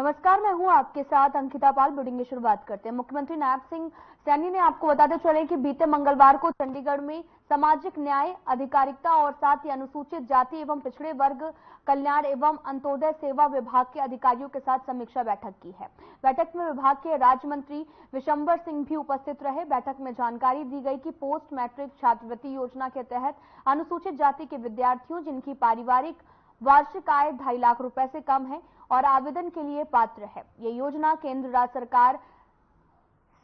नमस्कार, मैं हूं आपके साथ अंकिता पाल। बुलेटिन की शुरुआत करते हैं। मुख्यमंत्री नायब सिंह सैनी ने आपको बताते चले कि बीते मंगलवार को चंडीगढ़ में सामाजिक न्याय, अधिकारिता और साथ ही अनुसूचित जाति एवं पिछड़े वर्ग कल्याण एवं अंत्योदय सेवा विभाग के अधिकारियों के साथ समीक्षा बैठक की है। बैठक में विभाग के राज्य मंत्री विशंबर सिंह भी उपस्थित रहे। बैठक में जानकारी दी गई कि पोस्ट मैट्रिक छात्रवृत्ति योजना के तहत अनुसूचित जाति के विद्यार्थियों जिनकी पारिवारिक वार्षिक आय 2.5 लाख रुपए से कम है और आवेदन के लिए पात्र है। ये योजना केंद्र राज्य सरकार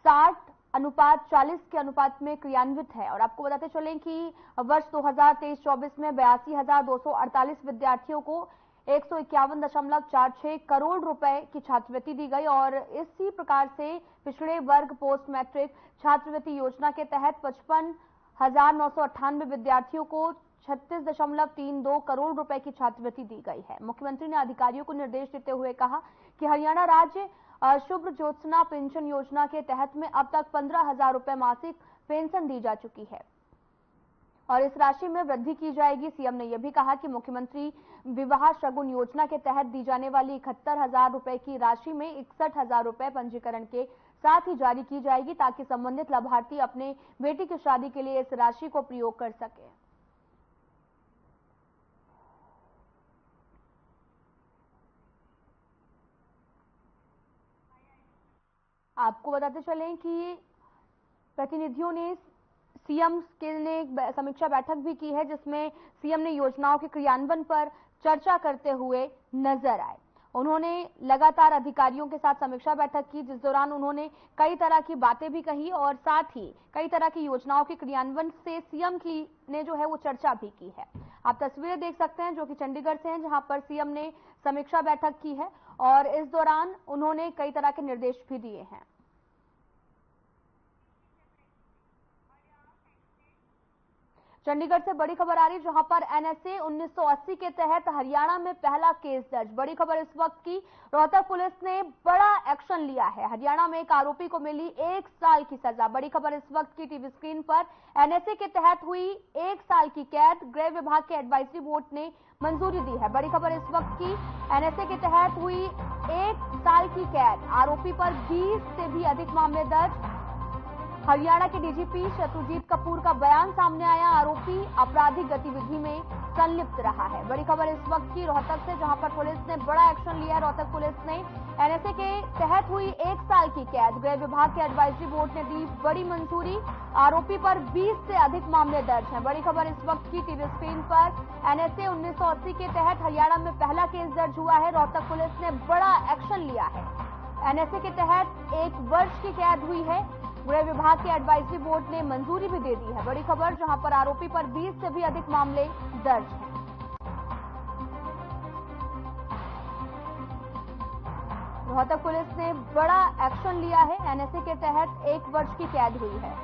60:40 के अनुपात में क्रियान्वित है। और आपको बताते चलें कि वर्ष 2023-24 में 82,248 विद्यार्थियों को 151.46 करोड़ रुपए की छात्रवृत्ति दी गई। और इसी प्रकार से पिछड़े वर्ग पोस्ट मैट्रिक छात्रवृत्ति योजना के तहत 55,998 विद्यार्थियों को 36.32 करोड़ रुपए की छात्रवृत्ति दी गई है। मुख्यमंत्री ने अधिकारियों को निर्देश देते हुए कहा कि हरियाणा राज्य शुभ ज्योत्सना पेंशन योजना के तहत में अब तक 15,000 रुपए मासिक पेंशन दी जा चुकी है और इस राशि में वृद्धि की जाएगी। सीएम ने यह भी कहा कि मुख्यमंत्री विवाह शगुन योजना के तहत दी जाने वाली 71,000 रुपए की राशि में 61,000 रुपए पंजीकरण के साथ ही जारी की जाएगी ताकि संबंधित लाभार्थी अपने बेटी की शादी के लिए इस राशि को प्रयोग कर सके। आपको बताते चलें कि प्रतिनिधियों ने सीएम ने समीक्षा बैठक भी की है जिसमें सीएम ने योजनाओं के क्रियान्वयन पर चर्चा करते हुए नजर आए। उन्होंने लगातार अधिकारियों के साथ समीक्षा बैठक की जिस दौरान उन्होंने कई तरह की बातें भी कही और साथ ही कई तरह की योजनाओं के क्रियान्वयन से सीएम की ने जो है वो चर्चा भी की है। आप तस्वीरें देख सकते हैं जो कि चंडीगढ़ से हैं जहां पर सीएम ने समीक्षा बैठक की है और इस दौरान उन्होंने कई तरह के निर्देश भी दिए हैं। चंडीगढ़ से बड़ी खबर आ रही है जहां पर एनएसए 1980 के तहत हरियाणा में पहला केस दर्ज। बड़ी खबर इस वक्त की, रोहतक पुलिस ने बड़ा एक्शन लिया है। हरियाणा में एक आरोपी को मिली 1 साल की सजा। बड़ी खबर इस वक्त की टीवी स्क्रीन पर। एनएसए के तहत हुई 1 साल की कैद गृह विभाग के एडवाइजरी बोर्ड ने मंजूरी दी है। बड़ी खबर इस वक्त की, एनएसए के तहत हुई 1 साल की कैद, आरोपी पर 20 से भी अधिक मामले दर्ज। हरियाणा के डीजीपी शत्रुजीत कपूर का बयान सामने आया, आरोपी आपराधिक गतिविधि में संलिप्त रहा है। बड़ी खबर इस वक्त की रोहतक से जहां पर पुलिस ने बड़ा एक्शन लिया। रोहतक पुलिस ने एनएसए के तहत हुई 1 साल की कैद, गृह विभाग के एडवाइजरी बोर्ड ने दी बड़ी मंजूरी, आरोपी पर 20 से अधिक मामले दर्ज हैं। बड़ी खबर इस वक्त की टीवी स्क्रीन पर। एनएसए 1980 के तहत हरियाणा में पहला केस दर्ज हुआ है। रोहतक पुलिस ने बड़ा एक्शन लिया है। एनएसए के तहत 1 वर्ष की कैद हुई है। गृह विभाग के एडवाइजरी बोर्ड ने मंजूरी भी दे दी है। बड़ी खबर जहां पर आरोपी पर 20 से भी अधिक मामले दर्ज हैं। रोहतक पुलिस ने बड़ा एक्शन लिया है। एनएसए के तहत 1 वर्ष की कैद हुई है।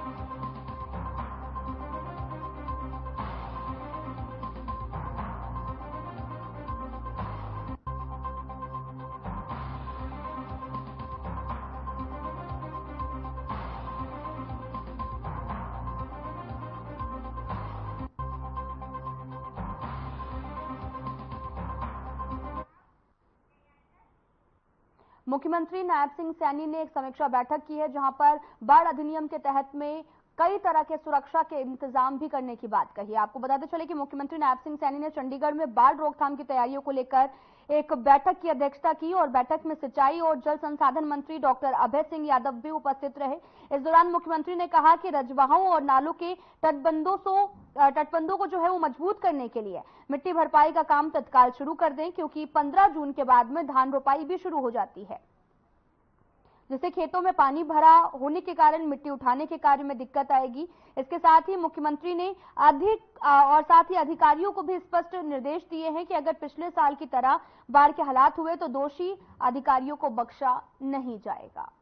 मुख्यमंत्री नायब सिंह सैनी ने एक समीक्षा बैठक की है जहां पर बाढ़ अधिनियम के तहत में कई तरह के सुरक्षा के इंतजाम भी करने की बात कही। आपको बताते चले कि मुख्यमंत्री नायब सिंह सैनी ने चंडीगढ़ में बाढ़ रोकथाम की तैयारियों को लेकर एक बैठक की अध्यक्षता की और बैठक में सिंचाई और जल संसाधन मंत्री डॉक्टर अभय सिंह यादव भी उपस्थित रहे। इस दौरान मुख्यमंत्री ने कहा कि रजवाहों और नालों के तटबंधों को जो है वो मजबूत करने के लिए मिट्टी भरपाई का काम तत्काल शुरू कर दें क्योंकि 15 जून के बाद में धान रोपाई भी शुरू हो जाती है, जिससे खेतों में पानी भरा होने के कारण मिट्टी उठाने के कार्य में दिक्कत आएगी। इसके साथ ही मुख्यमंत्री ने साथ ही अधिकारियों को भी स्पष्ट निर्देश दिए हैं कि अगर पिछले साल की तरह बाढ़ के हालात हुए तो दोषी अधिकारियों को बख्शा नहीं जाएगा।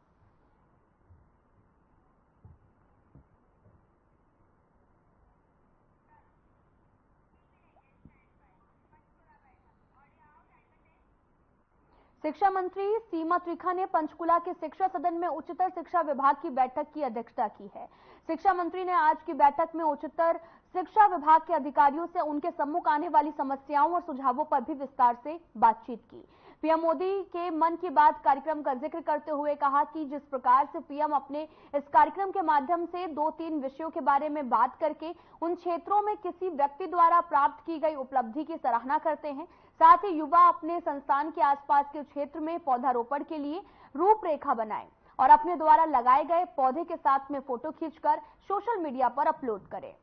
शिक्षा मंत्री सीमा त्रिखा ने पंचकुला के शिक्षा सदन में उच्चतर शिक्षा विभाग की बैठक की अध्यक्षता की है। शिक्षा मंत्री ने आज की बैठक में उच्चतर शिक्षा विभाग के अधिकारियों से उनके सम्मुख आने वाली समस्याओं और सुझावों पर भी विस्तार से बातचीत की। पीएम मोदी के मन की बात कार्यक्रम का जिक्र करते हुए कहा कि जिस प्रकार से पीएम अपने इस कार्यक्रम के माध्यम से 2-3 विषयों के बारे में बात करके उन क्षेत्रों में किसी व्यक्ति द्वारा प्राप्त की गई उपलब्धि की सराहना करते हैं, साथ ही युवा अपने संस्थान के आसपास के क्षेत्र में पौधारोपण के लिए रूपरेखा बनाएं और अपने द्वारा लगाए गए पौधे के साथ में फोटो खींचकर सोशल मीडिया पर अपलोड करें।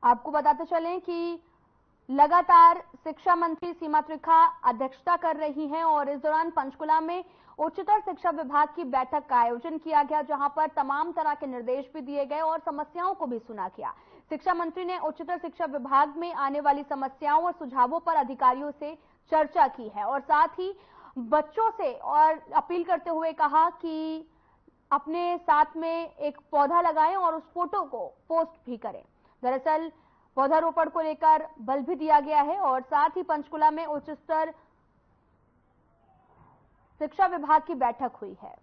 आपको बताते चलें कि लगातार शिक्षा मंत्री सीमा त्रिखा अध्यक्षता कर रही हैं और इस दौरान पंचकुला में उच्चतर शिक्षा विभाग की बैठक का आयोजन किया गया, जहां पर तमाम तरह के निर्देश भी दिए गए और समस्याओं को भी सुना गया। शिक्षा मंत्री ने उच्चतर शिक्षा विभाग में आने वाली समस्याओं और सुझावों पर अधिकारियों से चर्चा की है और साथ ही बच्चों से और अपील करते हुए कहा कि अपने साथ में एक पौधा लगाएं और उस फोटो को पोस्ट भी करें। दरअसल पौधारोपण को लेकर बल भी दिया गया है और साथ ही पंचकुला में उच्च स्तर शिक्षा विभाग की बैठक हुई है।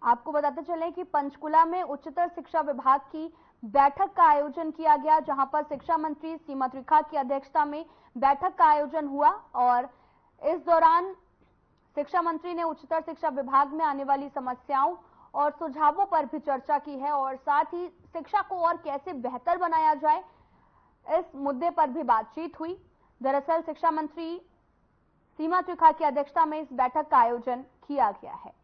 आपको बताते चलें कि पंचकुला में उच्चतर शिक्षा विभाग की बैठक का आयोजन किया गया, जहां पर शिक्षा मंत्री सीमा त्रिखा की अध्यक्षता में बैठक का आयोजन हुआ और इस दौरान शिक्षा मंत्री ने उच्चतर शिक्षा विभाग में आने वाली समस्याओं और सुझावों पर भी चर्चा की है और साथ ही शिक्षा को और कैसे बेहतर बनाया जाए इस मुद्दे पर भी बातचीत हुई। दरअसल शिक्षा मंत्री सीमा त्रिखा की अध्यक्षता में इस बैठक का आयोजन किया गया है।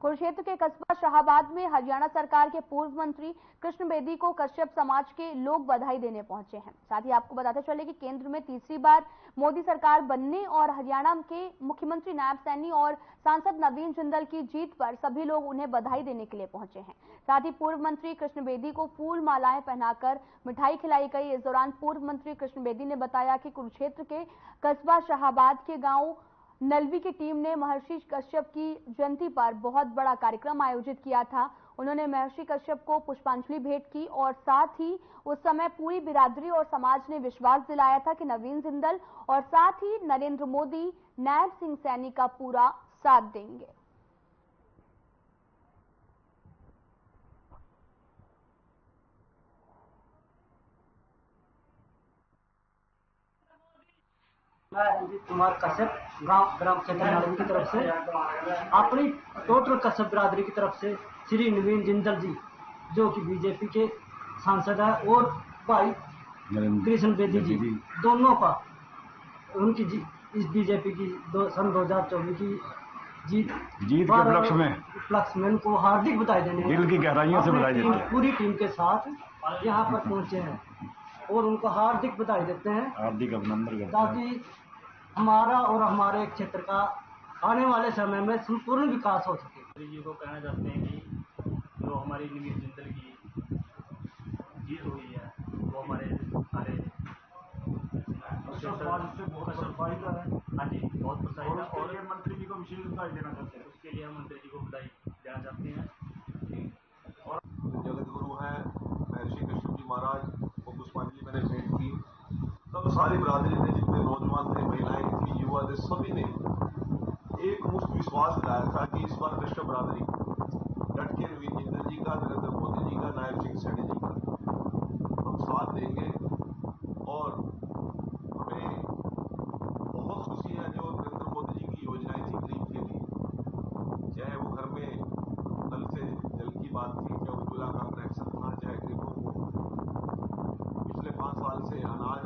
कुरुक्षेत्र के कस्बा शाहाबाद में हरियाणा सरकार के पूर्व मंत्री कृष्ण बेदी को कश्यप समाज के लोग बधाई देने पहुंचे हैं। साथ ही आपको बताते चले कि केंद्र में तीसरी बार मोदी सरकार बनने और हरियाणा के मुख्यमंत्री नायब सैनी और सांसद नवीन जिंदल की जीत पर सभी लोग उन्हें बधाई देने के लिए पहुंचे हैं। साथ ही पूर्व मंत्री कृष्ण बेदी को फूल मालाएं पहनाकर मिठाई खिलाई गई। इस दौरान पूर्व मंत्री कृष्ण बेदी ने बताया कि कुरुक्षेत्र के कस्बा शाहाबाद के गाँव नलवी की टीम ने महर्षि कश्यप की जयंती पर बहुत बड़ा कार्यक्रम आयोजित किया था। उन्होंने महर्षि कश्यप को पुष्पांजलि भेंट की और साथ ही उस समय पूरी बिरादरी और समाज ने विश्वास दिलाया था कि नवीन जिंदल और साथ ही नरेंद्र मोदी नायब सिंह सैनी का पूरा साथ देंगे। मैं रंजीत कुमार कश्यप गांव ग्राम क्षेत्र नालवी की तरफ से अपनी टोटल कश्यप बिरादरी की तरफ से श्री नवीन जिंदल जी जो कि बीजेपी के सांसद है और भाई कृष्ण बेदी जी दोनों का उनकी इस बीजेपी की सन 2024 की जीत के उपलक्ष्य में उनको हार्दिक बधाई देने दिल की गहराइयों से बधाई देते हैं। पूरी टीम के साथ यहाँ पर पहुँचे हैं और उनको हार्दिक बधाई देते हैं, हार्दिक अभिनंदन करते हैं ताकि हमारा और हमारे क्षेत्र का आने वाले समय में संपूर्ण विकास हो सके। जी को कहना चाहते हैं कि जो हमारी नवीन जिंदल की जीत हुई है वो हमारे सारे हाँ जी बहुत प्रसन्न है और मंत्री जी को विशेष बधाई देना चाहते हैं। उसके लिए हम मंत्री जी को बधाई देना चाहते हैं। और जगत गुरु हैं महर्षि कश्यप जी महाराज को पुष्पांजलि मैंने भेंट की। तब सारी बिरादरी ने, जितने नौजवान थे, महिलाएं थी, युवा थे, सभी ने एक मुफ्त विश्वास दिलाया था कि इस बार कश्यप बिरादरी डट के नवीन जिंदल जी का, नरेंद्र मोदी जी का, नायब सिंह सैनी जी का हम साथ देंगे। और हमें बहुत खुशी है जो नरेंद्र मोदी जी की योजनाएं थी गरीब के लिए, चाहे वो घर में नल से जल की बात थी, चाहे उज्ज्वला का कनेक्शन था, चाहे गरीबों को पिछले 5 साल से अनाज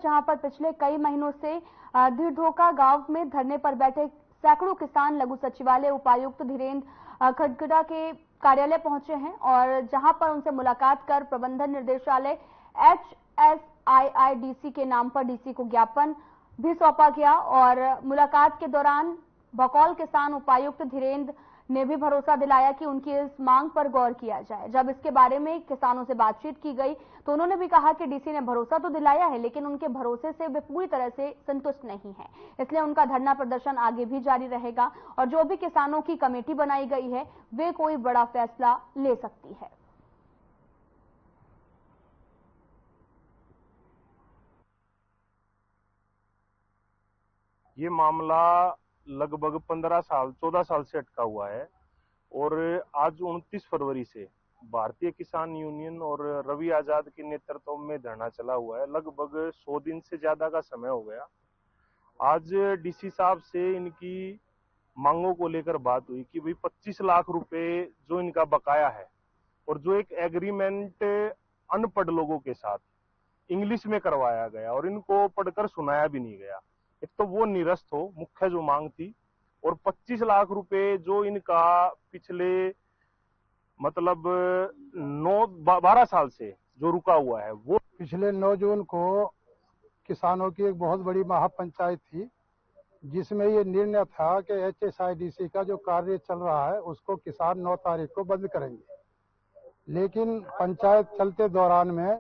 जहां पर पिछले कई महीनों से धीरधोका गांव में धरने पर बैठे सैकड़ों किसान लघु सचिवालय उपायुक्त धीरेन्द्र खडगड़ा के कार्यालय पहुंचे हैं और जहां पर उनसे मुलाकात कर प्रबंधन निर्देशालय HSIIDC के नाम पर डीसी को ज्ञापन भी सौंपा गया और मुलाकात के दौरान बकौल किसान उपायुक्त धीरेन्द्र ने भी भरोसा दिलाया कि उनकी इस मांग पर गौर किया जाए। जब इसके बारे में किसानों से बातचीत की गई तो उन्होंने भी कहा कि डीसी ने भरोसा तो दिलाया है, लेकिन उनके भरोसे से वे पूरी तरह से संतुष्ट नहीं है, इसलिए उनका धरना प्रदर्शन आगे भी जारी रहेगा और जो भी किसानों की कमेटी बनाई गई है वे कोई बड़ा फैसला ले सकती है। ये मामला लगभग 14 साल से अटका हुआ है और आज 29 फरवरी से भारतीय किसान यूनियन और रवि आजाद के नेतृत्व में धरना चला हुआ है। लगभग 100 दिन से ज्यादा का समय हो गया। आज डीसी साहब से इनकी मांगों को लेकर बात हुई कि भाई 25 लाख रुपए जो इनका बकाया है और जो एक एग्रीमेंट अनपढ़ लोगों के साथ इंग्लिश में करवाया गया और इनको पढ़कर सुनाया भी नहीं गया, एक तो वो निरस्त हो, मुख्य जो मांग थी, और 25 लाख रुपए जो इनका पिछले मतलब 12 साल से जो रुका हुआ है, वो पिछले 9 जून को किसानों की एक बहुत बड़ी महापंचायत थी जिसमें ये निर्णय था कि HSIDC का जो कार्य चल रहा है उसको किसान 9 तारीख को बंद करेंगे। लेकिन पंचायत चलते दौरान में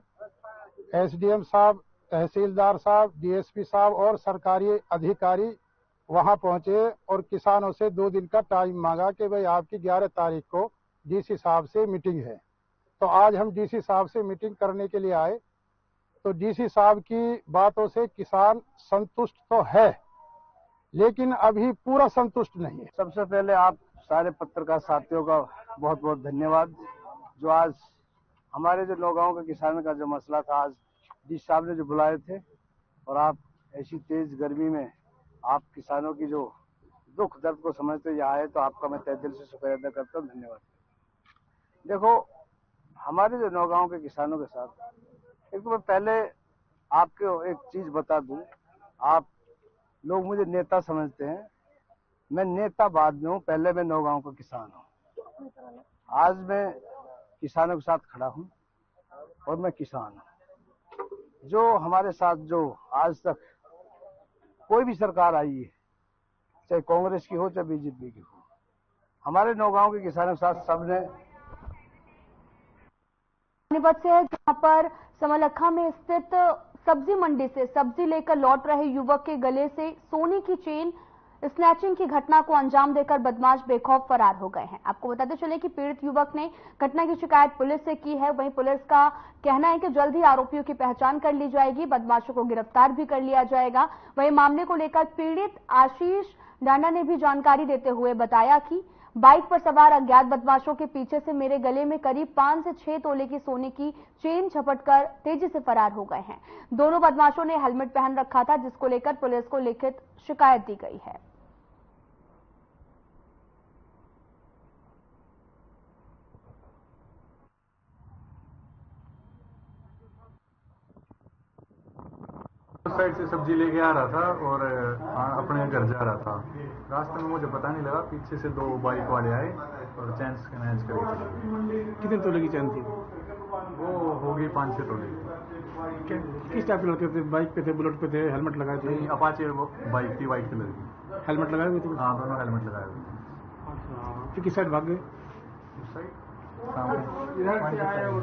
SDM साहब, तहसीलदार साहब, DSP साहब और सरकारी अधिकारी वहां पहुंचे और किसानों से 2 दिन का टाइम मांगा कि भाई आपकी 11 तारीख को DC साहब से मीटिंग है। तो आज हम DC साहब से मीटिंग करने के लिए आए तो DC साहब की बातों से किसान संतुष्ट तो है लेकिन अभी पूरा संतुष्ट नहीं है। सबसे पहले आप सारे पत्रकार साथियों का बहुत बहुत धन्यवाद जो आज हमारे जो नौगांव के किसानों का जो मसला था आज डीसी साहब ने जो बुलाए थे और आप ऐसी तेज गर्मी में आप किसानों की जो दुख दर्द को समझते हुए आए तो आपका मैं तहे दिल से शुक्रिया अदा करता हूँ, धन्यवाद। देखो हमारे जो नौगांव के किसानों के साथ एक तो मैं पहले आपको एक चीज बता दूं, आप लोग मुझे नेता समझते हैं, मैं नेता बाद में हूँ, पहले मैं नौगांव का किसान हूँ। आज मैं किसानों के साथ खड़ा हूँ और मैं किसान हूँ। जो हमारे साथ जो आज तक कोई भी सरकार आई है, चाहे कांग्रेस की हो चाहे बीजेपी की हो, हमारे नौगांव के किसानों के साथ सबने पानीपत से है जहां पर समलखा में स्थित सब्जी मंडी से सब्जी लेकर लौट रहे युवक के गले से सोने की चेन स्नैचिंग की घटना को अंजाम देकर बदमाश बेखौफ फरार हो गए हैं। आपको बताते चले कि पीड़ित युवक ने घटना की शिकायत पुलिस से की है। वहीं पुलिस का कहना है कि जल्द ही आरोपियों की पहचान कर ली जाएगी, बदमाशों को गिरफ्तार भी कर लिया जाएगा। वहीं मामले को लेकर पीड़ित आशीष डांडा ने भी जानकारी देते हुए बताया कि बाइक पर सवार अज्ञात बदमाशों के पीछे से मेरे गले में करीब 5 से 6 तोले की सोने की चेन झपटकर तेजी से फरार हो गए हैं। दोनों बदमाशों ने हेलमेट पहन रखा था, जिसको लेकर पुलिस को लिखित शिकायत दी गई है। साइड से सब्जी लेके आ रहा था और अपने घर जा रहा था। रास्ते में मुझे पता नहीं लगा, पीछे से 2 बाइक वाले आए और चैन स्नैच करी थी। कितने तोले की चैन थी? वो होगी 5-6 तोले। किस टाइप के लड़के थे? बाइक पे थे, बुलेट पे थे, हेलमेट लगाए थे? नहीं, अपाचे बाइक थी, वाइट कलर की। हेलमेट लगाए हुए थे? हाँ, दोनों हेलमेट लगाए हुए थे। फिर किस साइड भाग गए? उस साइड सामने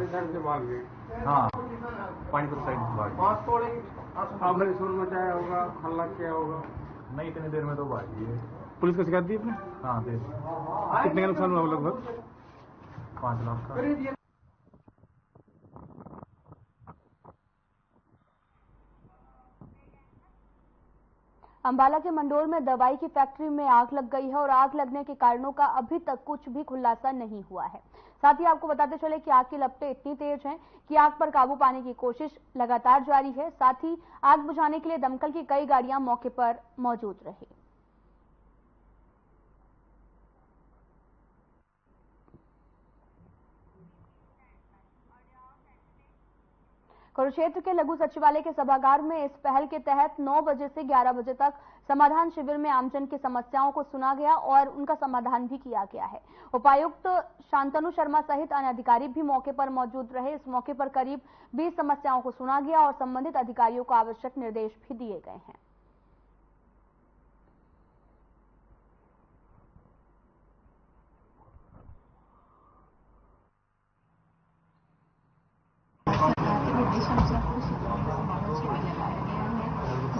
इधर से भाग गए। हाँ, पानीपत साइड भाग गए। आपने शोर मचाया होगा, हल्ला किया होगा? नहीं, इतनी देर में तो भाग गई। पुलिस को शिकायत दी आपने? हाँ, दे। कितने का नुकसान हुआ लगभग? 5 लाख का। अंबाला के मंडोर में दवाई की फैक्ट्री में आग लग गई है और आग लगने के कारणों का अभी तक कुछ भी खुलासा नहीं हुआ है। साथ ही आपको बताते चले कि आग की लपटें इतनी तेज हैं कि आग पर काबू पाने की कोशिश लगातार जारी है। साथ ही आग बुझाने के लिए दमकल की कई गाड़ियां मौके पर मौजूद रही। कुरुक्षेत्र के लघु सचिवालय के सभागार में इस पहल के तहत 9 बजे से 11 बजे तक समाधान शिविर में आमजन की समस्याओं को सुना गया और उनका समाधान भी किया गया है। उपायुक्त शांतनु शर्मा सहित अन्य अधिकारी भी मौके पर मौजूद रहे। इस मौके पर करीब 20 समस्याओं को सुना गया और संबंधित अधिकारियों को आवश्यक निर्देश भी दिए गए हैं।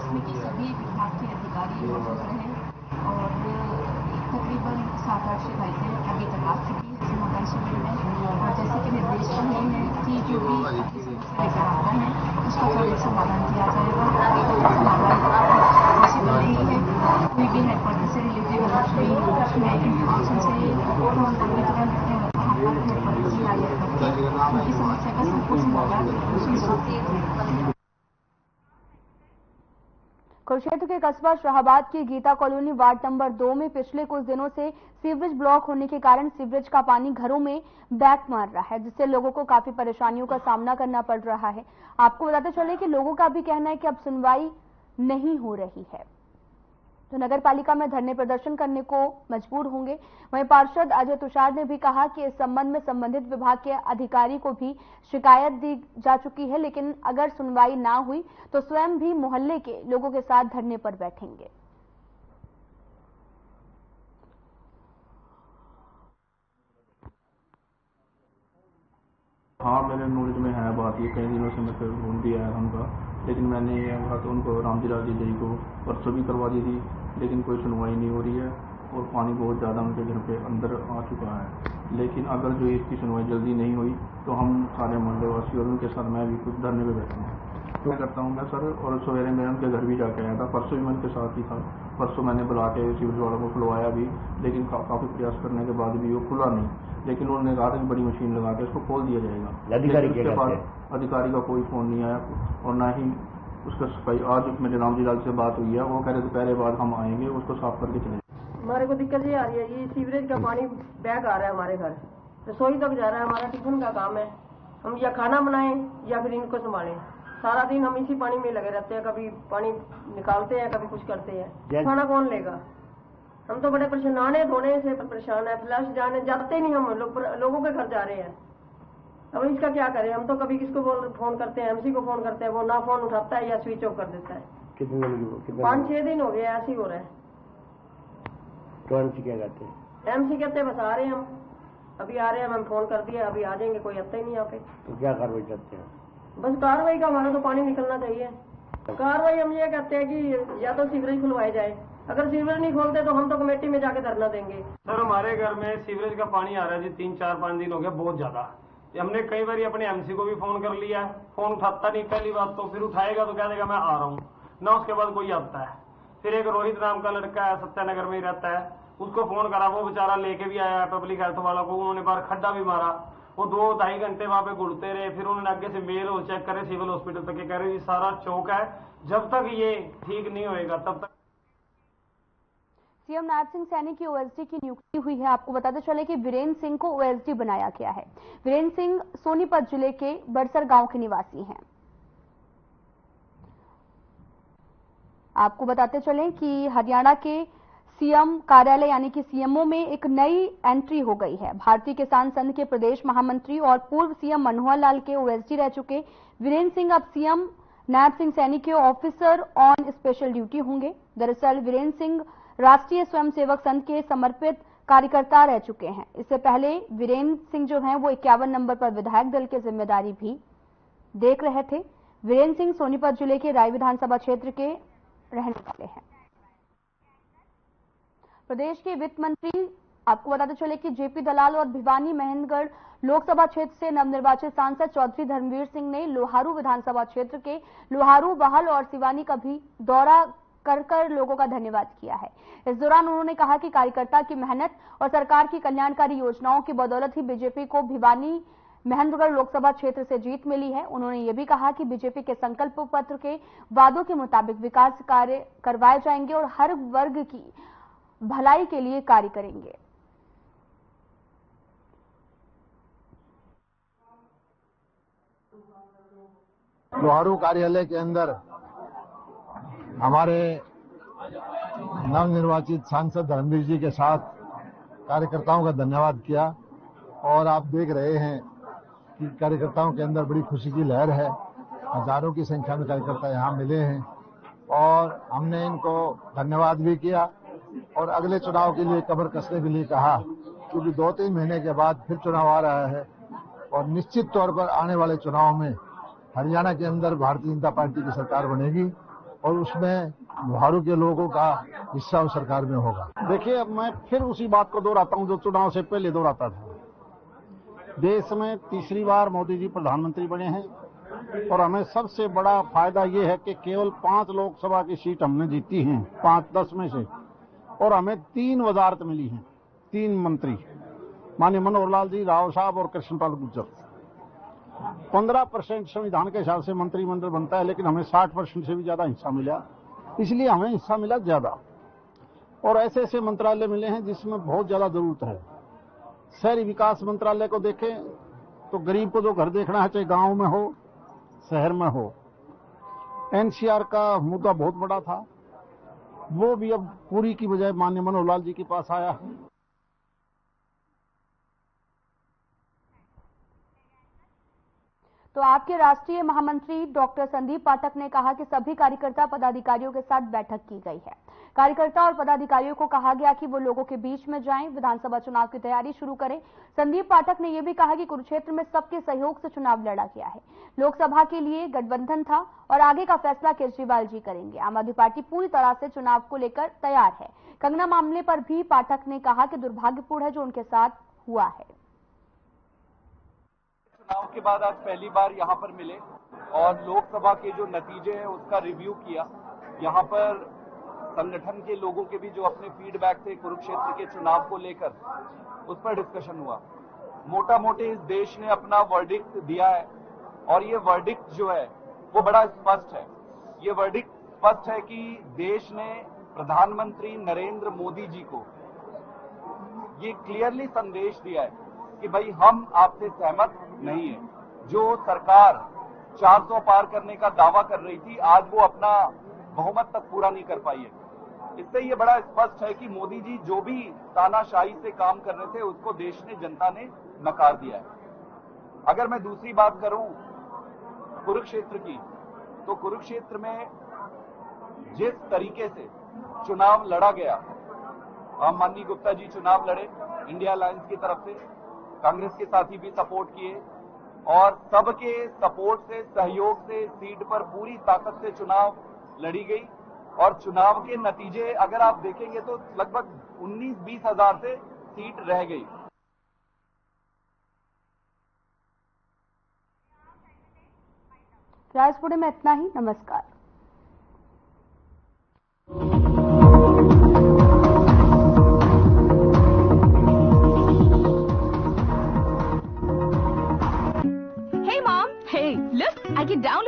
जिसमें कि सभी विभाग के अधिकारी मौजूद रहे और तकरीबन 7-8 शिकायतें अभी तक आ चुकी है समाधान शिविर में। और जैसे कि निर्देश रहे हैं कि जो भी समस्या लेकर आता है उसका त्वरित समाधान किया जाएगा। समाधान पॉसिबल नहीं है, कोई भी हेडक्वार्टर से रिलेटेड अगर कोई उसमें इंफॉर्मेशन चाहिए तो हम लोग तुरंत वहाँ पर हेडक्वार्टर से हायर करके उनकी समस्या का संपूर्ण समाधान सुनिश्चित किया। कुरुक्षेत्र के कस्बा शाहबाद की गीता कॉलोनी वार्ड नंबर 2 में पिछले कुछ दिनों से सीवरेज ब्लॉक होने के कारण सीवरेज का पानी घरों में बैक मार रहा है, जिससे लोगों को काफी परेशानियों का सामना करना पड़ रहा है। आपको बताते चले कि लोगों का भी कहना है कि अब सुनवाई नहीं हो रही है, तो नगर पालिका में धरने प्रदर्शन करने को मजबूर होंगे। वहीं पार्षद अजय तुषार ने भी कहा कि इस संबंध में संबंधित विभाग के अधिकारी को भी शिकायत दी जा चुकी है, लेकिन अगर सुनवाई ना हुई तो स्वयं भी मोहल्ले के लोगों के साथ धरने पर बैठेंगे। हाँ, मेरे नॉलेज में है बात, ये कई दिनों से मैं ढूंढ दिया है उनका, लेकिन मैंने ये बात उनको रामजीलाल जी को परसों भी करवा दी थी, लेकिन कोई सुनवाई नहीं हो रही है और पानी बहुत ज़्यादा उनके घर पे अंदर आ चुका है। लेकिन अगर जो इसकी सुनवाई जल्दी नहीं हुई तो हम सारे मोहल्लेवासी और उनके साथ मैं भी कुछ धरने पे बैठूंगा। तो करता हूँ मैं सर, और सवेरे मैं उनके घर भी जाके आया था, परसों भी मैं उनके साथ ही था। परसों मैंने बुला के सीवरेज वालों को खुलवाया भी, लेकिन काफ़ी प्रयास करने के बाद भी वो खुला नहीं, लेकिन उन्होंने कहा था कि बड़ी मशीन लगा के उसको खोल दिया जाएगा। अधिकारी उसके बाद अधिकारी का कोई फोन नहीं आया और ना ही उसका सफाई। आज मेरे रामजीलाल से बात हुई है, वो कह रहे दोपहर बाद हम आएंगे उसको साफ करके चले। हमारे को दिक्कत ये आ रही है, ये सीवरेज का पानी बैक आ रहा है हमारे घर, रसोई तक जा रहा है। हमारा टिफिन का काम है, हम या खाना बनाएं या फिर इनको संभालें। सारा दिन हम इसी पानी में लगे रहते हैं, कभी पानी निकालते हैं, कभी कुछ करते हैं। खाना कौन लेगा? हम तो बड़े परेशान है, धोने से परेशान है, फ्लश जाने जाते नहीं, हम लोगों के घर जा रहे हैं। अब इसका क्या करें? हम तो कभी किसको फोन करते हैं, एमसी को फोन करते हैं, वो ना फोन उठाता है या स्विच ऑफ कर देता है। कितने 5-6 दिन हो गए ऐसे ही हो रहा है। तो एमसी क्या कहते हैं? एमसी कहते हैं बस आ रहे हैं, हम अभी आ रहे हैं, हम फोन कर दिया, अभी आ जाएंगे, कोई आता ही नहीं यहाँ पे। तो क्या कार्रवाई करते हैं? बस कार्रवाई का हमारा तो पानी निकलना चाहिए। कार्रवाई हम ये कहते हैं कि या तो सीवरेज खुलवाए जाए, अगर सीवरेज नहीं खोलते तो हम तो कमेटी में जाके धरना देंगे। सर, हमारे घर में सीवरेज का पानी आ रहा है जी 3-4-5 दिन हो गया, बहुत ज्यादा। हमने कई बार अपने एमसी को भी फोन कर लिया, फोन उठाता नहीं। पहली बात तो फिर उठाएगा तो कह देगा मैं आ रहा हूँ ना, उसके बाद कोई आता है। फिर एक रोहित नाम का लड़का है, सत्यानगर में ही रहता है, उसको फोन करा, वो बेचारा लेके भी आया पब्लिक हेल्थ वालों को, उन्होंने बार खड्डा भी मारा। वो 2-2.5 घंटे वहां पे घुड़ते रहे, फिर उन्होंने आगे से मेल और चेक करे सिविल हॉस्पिटल तक, कह रहे सारा चौक है, जब तक ये ठीक नहीं होएगा तब तक। सीएम नायब सिंह सैनी की ओएसडी की नियुक्ति हुई है। आपको बताते चले कि वीरेंद्र सिंह को ओएसडी बनाया गया है। वीरेंद्र सिंह सोनीपत जिले के बड़सर गांव के निवासी हैं। आपको बताते चले कि हरियाणा के सीएम कार्यालय यानी कि सीएमओ में एक नई एंट्री हो गई है। भारतीय किसान संघ के प्रदेश महामंत्री और पूर्व सीएम मनोहर लाल के ओएसडी रह चुके वीरेंद्र सिंह अब सीएम नायब सिंह सैनी के ऑफिसर ऑन स्पेशल ड्यूटी होंगे। दरअसल वीरेंद्र सिंह राष्ट्रीय स्वयंसेवक संघ के समर्पित कार्यकर्ता रह चुके हैं। इससे पहले वीरेंद्र सिंह जो हैं वो 51 नंबर पर विधायक दल की जिम्मेदारी भी देख रहे थे। वीरेंद्र सिंह सोनीपत जिले के राय विधानसभा क्षेत्र के रहने वाले हैं। प्रदेश के वित्त मंत्री आपको बताते चले कि जेपी दलाल और भिवानी महेंद्रगढ़ लोकसभा क्षेत्र से नवनिर्वाचित सांसद चौधरी धर्मवीर सिंह ने लोहारू विधानसभा क्षेत्र के लोहारू, बहल और सिवानी का भी दौरा कर लोगों का धन्यवाद किया है। इस दौरान उन्होंने कहा कि कार्यकर्ता की मेहनत और सरकार की कल्याणकारी योजनाओं की बदौलत ही बीजेपी को भिवानी महेंद्रगढ़ लोकसभा क्षेत्र से जीत मिली है। उन्होंने ये भी कहा कि बीजेपी के संकल्प पत्र के वादों के मुताबिक विकास कार्य करवाए जाएंगे और हर वर्ग की भलाई के लिए कार्य करेंगे। लोहारू कार्यालय के अंदर हमारे नवनिर्वाचित सांसद धर्मवीर जी के साथ कार्यकर्ताओं का धन्यवाद किया और आप देख रहे हैं कि कार्यकर्ताओं के अंदर बड़ी खुशी की लहर है। हजारों की संख्या में कार्यकर्ता यहाँ मिले हैं और हमने इनको धन्यवाद भी किया और अगले चुनाव के लिए कमर कसने के लिए कहा, क्योंकि 2-3 महीने के बाद फिर चुनाव आ रहा है और निश्चित तौर पर आने वाले चुनाव में हरियाणा के अंदर भारतीय जनता पार्टी की सरकार बनेगी और उसमें बिहार के लोगों का हिस्सा उस सरकार में होगा। देखिए, अब मैं फिर उसी बात को दोहराता हूं जो चुनाव से पहले दोहराता था। देश में तीसरी बार मोदी जी प्रधानमंत्री बने हैं और हमें सबसे बड़ा फायदा ये है कि केवल 5 लोकसभा की सीट हमने जीती हैं, 5-10 में से, और हमें 3 वजारत मिली हैं, 3 मंत्री, माननीय मनोहर लाल जी, राव साहब और कृष्णपाल गुर्जर। 15% संविधान के हिसाब से मंत्रिमंडल बनता है, लेकिन हमें 60% से भी ज्यादा हिस्सा मिला, इसलिए हमें हिस्सा मिला ज्यादा। और ऐसे ऐसे मंत्रालय मिले हैं जिसमें बहुत ज्यादा जरूरत है। शहरी विकास मंत्रालय को देखें तो गरीब को जो घर देखना है, चाहे गांव में हो शहर में हो। एनसीआर का मुद्दा बहुत बड़ा था, वो भी अब पूरी की बजाय माननीय मनोहर लाल जी के पास आया है। तो आपके राष्ट्रीय महामंत्री डॉक्टर संदीप पाठक ने कहा कि सभी कार्यकर्ता पदाधिकारियों के साथ बैठक की गई है। कार्यकर्ता और पदाधिकारियों को कहा गया कि वो लोगों के बीच में जाएं, विधानसभा चुनाव की तैयारी शुरू करें। संदीप पाठक ने यह भी कहा कि कुरुक्षेत्र में सबके सहयोग से चुनाव लड़ा गया है। लोकसभा के लिए गठबंधन था और आगे का फैसला केजरीवाल जी करेंगे। आम आदमी पार्टी पूरी तरह से चुनाव को लेकर तैयार है। कंगना मामले पर भी पाठक ने कहा कि दुर्भाग्यपूर्ण है जो उनके साथ हुआ है। चुनाव के बाद आज पहली बार यहाँ पर मिले और लोकसभा के जो नतीजे हैं उसका रिव्यू किया। यहाँ पर संगठन के लोगों के भी जो अपने फीडबैक थे कुरुक्षेत्र के चुनाव को लेकर, उस पर डिस्कशन हुआ। मोटा मोटे इस देश ने अपना वर्डिक्ट दिया है और ये वर्डिक्ट जो है वो बड़ा स्पष्ट है। ये वर्डिक्ट स्पष्ट है कि देश ने प्रधानमंत्री नरेंद्र मोदी जी को ये क्लियरली संदेश दिया है कि भाई हम आपसे सहमत नहीं है। जो सरकार 400 पार करने का दावा कर रही थी, आज वो अपना बहुमत तक पूरा नहीं कर पाई है। इससे ये बड़ा स्पष्ट है कि मोदी जी जो भी तानाशाही से काम कर रहे थे उसको देश ने, जनता ने नकार दिया है। अगर मैं दूसरी बात करूं कुरुक्षेत्र की, तो कुरुक्षेत्र में जिस तरीके से चुनाव लड़ा गया, माननीय गुप्ता जी चुनाव लड़े इंडिया अलायंस की तरफ से, कांग्रेस के साथी भी सपोर्ट किए और सबके सपोर्ट से, सहयोग से सीट पर पूरी ताकत से चुनाव लड़ी गई और चुनाव के नतीजे अगर आप देखेंगे तो लगभग 19-20 हजार से सीट रह गई। राजपुरे में इतना ही। नमस्कार। Hey mom, hey, look, I can download